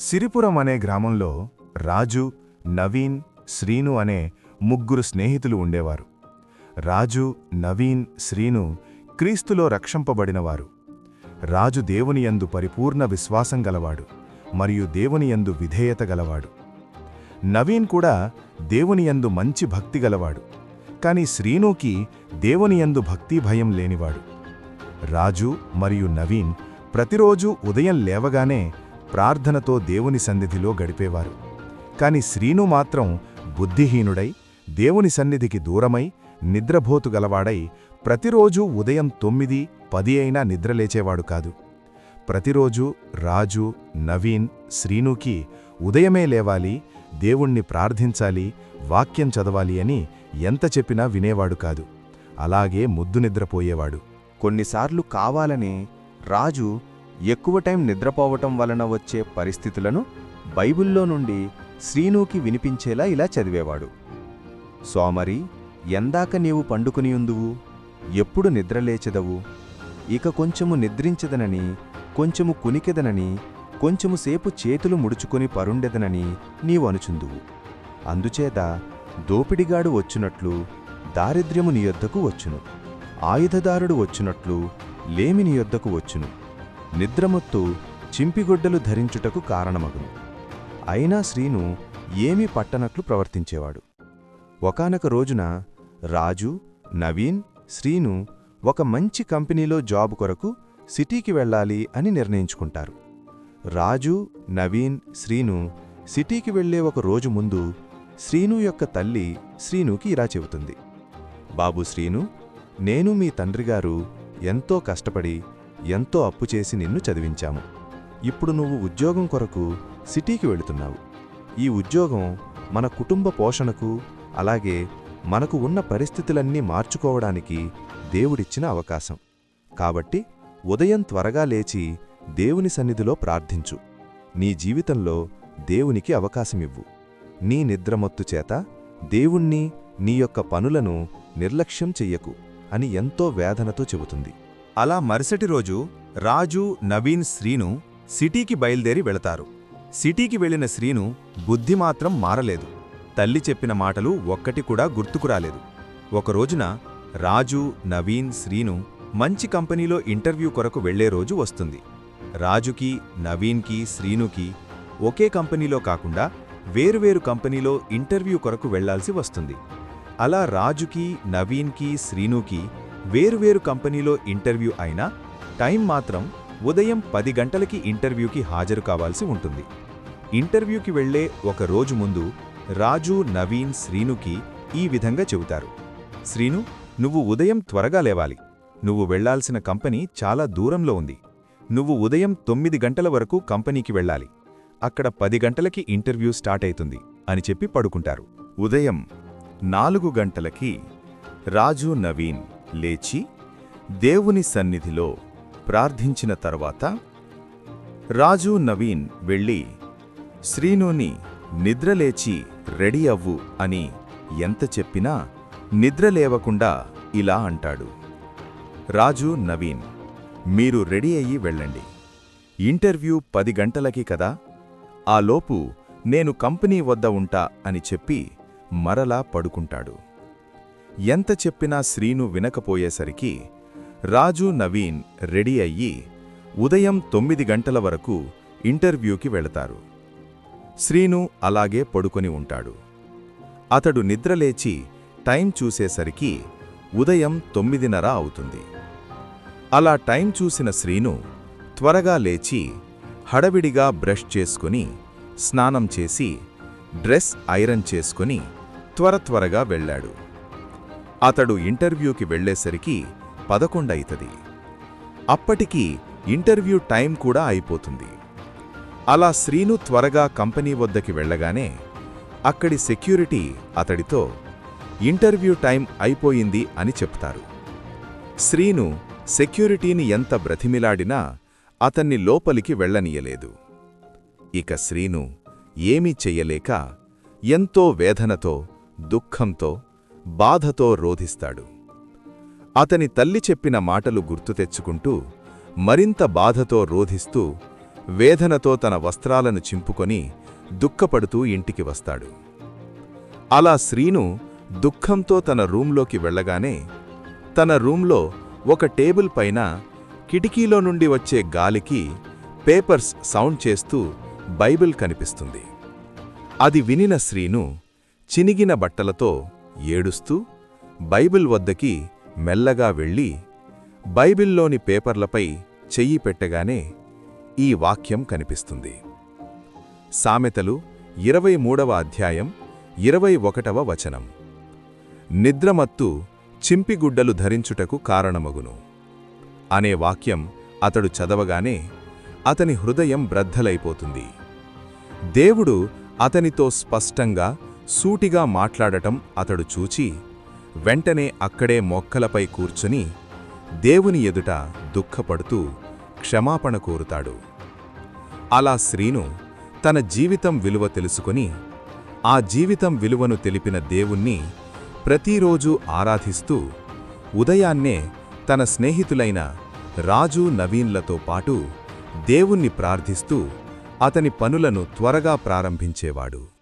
సిరిపురం అనే గ్రామంలో రాజు, నవీన్, శ్రీను అనే ముగ్గురు స్నేహితులు ఉండేవారు. రాజు, నవీన్, శ్రీను క్రీస్తులో రక్షింపబడినవారు. రాజు దేవునియందు పరిపూర్ణ విశ్వాసం గలవాడు మరియు దేవునియందు విధేయత గలవాడు. నవీన్ కూడా దేవునియందు మంచి భక్తి గలవాడు. కాని శ్రీనుకి దేవునియందు భక్తి భయం లేనివాడు. రాజు మరియు నవీన్ ప్రతిరోజూ ఉదయం లేవగానే ప్రార్థనతో దేవుని సన్నిధిలో గడిపేవారు. కాని శ్రీను మాత్రం బుద్ధిహీనుడై దేవుని సన్నిధికి దూరమై నిద్రభోతు గలవాడై ప్రతిరోజూ ఉదయం 9, 10 అయినా నిద్రలేచేవాడు కాదు. ప్రతిరోజూ రాజు, నవీన్, శ్రీనుకి ఉదయమే లేవాలి, దేవుణ్ణి ప్రార్థించాలి, వాక్యం చదవాలి అని ఎంత చెప్పినా వినేవాడు కాదు. అలాగే ముద్దు నిద్రపోయేవాడు. కొన్నిసార్లు కావాలనే రాజు ఎక్కువ టైం నిద్రపోవటం వలన వచ్చే పరిస్థితులను బైబిల్లో నుండి శ్రీనుకి వినిపించేలా ఇలా చదివేవాడు. సోమరి, ఎందాక నీవు పండుకునియుందువు, ఎప్పుడు నిద్రలేచెదవు? ఇక కొంచెము నిద్రించెదనని, కొంచెము కునికెదనని, కొంచెము సేపు చేతులు ముడుచుకుని పరుండెదనని నీవనుచుందువు. అందుచేత దోపిడిగాడు వచ్చునట్లు దారిద్ర్యము నీ యొద్దకు వచ్చును, ఆయుధదారుడు వచ్చునట్లు లేమి నీ యొద్దకు వచ్చును, నిద్రమొత్తు చింపిగొడ్డలు ధరించుటకు కారణమగును. అయినా శ్రీను ఏమీ పట్టనట్లు ప్రవర్తించేవాడు. ఒకానొక రోజున రాజు, నవీన్, శ్రీను ఒక మంచి కంపెనీలో జాబ్ కొరకు సిటీకి వెళ్ళాలి అని నిర్ణయించుకుంటారు. రాజు, నవీన్, శ్రీను సిటీకి వెళ్లే ఒక రోజు ముందు శ్రీను యొక్క తల్లి శ్రీనుకి ఇలా చెబుతుంది. బాబు శ్రీను, నేను మీ తండ్రిగారు ఎంతో కష్టపడి ఎంతో అప్పు చేసి నిన్ను చదివించాము. ఇప్పుడు నువ్వు ఉద్యోగం కొరకు సిటీకి వెళుతున్నావు. ఈ ఉద్యోగం మన కుటుంబ పోషణకు, అలాగే మనకు ఉన్న పరిస్థితులన్నీ మార్చుకోవడానికి దేవుడిచ్చిన అవకాశం. కాబట్టి ఉదయం త్వరగా లేచి దేవుని సన్నిధిలో ప్రార్థించు. నీ జీవితంలో దేవునికి అవకాశమివ్వు. నీ నిద్రమత్తు చేత దేవుణ్ణి, నీ యొక్క పనులను నిర్లక్ష్యం చెయ్యకు అని ఎంతో వేదనతో చెబుతుంది. అలా మరుసటి రోజు రాజు, నవీన్, శ్రీను సిటీకి బయల్దేరి వెళతారు. సిటీకి వెళ్లిన శ్రీను బుద్ధి మాత్రం మారలేదు. తల్లి చెప్పిన మాటలు ఒక్కటి కూడా గుర్తుకురాలేదు. ఒకరోజున రాజు, నవీన్, శ్రీను మంచి కంపెనీలో ఇంటర్వ్యూ కొరకు వెళ్లే రోజు వస్తుంది. రాజుకి, నవీన్కి, శ్రీనుకి ఒకే కంపెనీలో కాకుండా వేరువేరు కంపెనీలో ఇంటర్వ్యూ కొరకు వెళ్లాల్సి వస్తుంది. అలా రాజుకి, నవీన్కి, శ్రీనుకి వేరువేరు కంపెనీలో ఇంటర్వ్యూ అయినా టైం మాత్రం ఉదయం 10 గంటలకి ఇంటర్వ్యూకి హాజరు కావాల్సి ఉంటుంది. ఇంటర్వ్యూకి వెళ్లే ఒక రోజు ముందు రాజు, నవీన్, శ్రీనుకి ఈ విధంగా చెబుతారు. శ్రీను, నువ్వు ఉదయం త్వరగా లేవాలి. నువ్వు వెళ్లాల్సిన కంపెనీ చాలా దూరంలో ఉంది. నువ్వు ఉదయం 9 గంటల వరకు కంపెనీకి వెళ్ళాలి. అక్కడ 10 గంటలకి ఇంటర్వ్యూ స్టార్ట్ అవుతుంది అని చెప్పి పడుకుంటారు. ఉదయం 4 గంటలకి రాజు, నవీన్ లేచి దేవుని సన్నిధిలో ప్రార్థించిన తర్వాత రాజు, నవీన్ వెళ్ళి శ్రీనుని నిద్రలేచి రెడీ అవ్వు అని ఎంత చెప్పినా నిద్రలేవకుండా ఇలా అంటాడు. రాజు, నవీన్, మీరు రెడీ అయ్యి వెళ్ళండి. ఇంటర్వ్యూ 10 గంటలకి కదా, ఆలోపు నేను కంపెనీ వద్ద ఉంటా అని చెప్పి మరలా పడుకుంటాడు. ఎంత చెప్పినా శ్రీను వినకపోయేసరికి రాజు, నవీన్ రెడీ అయ్యి ఉదయం 9 గంటల వరకు ఇంటర్వ్యూకి వెళతారు. శ్రీను అలాగే పడుకొని ఉంటాడు. అతడు నిద్రలేచి టైం చూసేసరికి ఉదయం 9:30 అవుతుంది. అలా టైం చూసిన శ్రీను త్వరగా లేచి హడవిడిగా బ్రష్ చేసుకుని, స్నానం చేసి, డ్రెస్ ఐరన్ చేసుకుని త్వరగా వెళ్ళాడు. అతడు ఇంటర్వ్యూకి వెళ్లేసరికి 11 అవుతుంది. అప్పటికి ఇంటర్వ్యూ టైం కూడా అయిపోతుంది. అలా శ్రీను త్వరగా కంపెనీ వద్దకి వెళ్లగానే అక్కడి సెక్యూరిటీ అతడితో ఇంటర్వ్యూ టైం అయిపోయింది అని చెప్తారు. శ్రీను సెక్యూరిటీని ఎంత బ్రతిమిలాడినా అతన్ని లోపలికి వెళ్లనీయలేదు. ఇక శ్రీను ఏమీ చెయ్యలేక ఎంతో వేదనతో, దుఃఖంతో, బాధతో రోధిస్తాడు. అతని తల్లి చెప్పిన మాటలు గుర్తు తెచ్చుకుంటూ మరింత బాధతో రోధిస్తూ వేదనతో తన వస్త్రాలను చింపుకొని దుఃఖపడుతూ ఇంటికి వస్తాడు. అలా శ్రీను దుఃఖంతో తన రూంలోకి వెళ్ళగానే తన రూంలో ఒక టేబుల్ పైన కిటికీలో నుండి వచ్చే గాలికి పేపర్స్ సౌండ్ చేస్తూ బైబిల్ కనిపిస్తుంది. అది వినిన శ్రీను చినిగిన బట్టలతో ఏడుస్తూ బైబిల్ వద్దకి మెల్లగా వెళ్ళి బైబిల్లోని పేపర్లపై చెయ్యి పెట్టగానే ఈ వాక్యం కనిపిస్తుంది. సామెతలు 23వ అధ్యాయం 21వ వచనం. నిద్రమత్తు చింపిగుడ్డలు ధరించుటకు కారణమగును అనే వాక్యం అతడు చదవగానే అతని హృదయం బ్రద్దలైపోతుంది. దేవుడు అతనితో స్పష్టంగా సూటిగా మాట్లాడటం అతడు చూచి వెంటనే అక్కడే మొక్కలపై కూర్చుని దేవుని ఎదుట దుఃఖపడుతూ క్షమాపణ కోరుతాడు. అలా శ్రీను తన జీవితం విలువ తెలుసుకొని ఆ జీవితం విలువను తెలిపిన దేవుణ్ణి ప్రతిరోజూ ఆరాధిస్తూ ఉదయాన్నే తన స్నేహితులైన రాజు, నవీన్లతో పాటు దేవుణ్ణి ప్రార్థిస్తూ అతని పనులను త్వరగా ప్రారంభించేవాడు.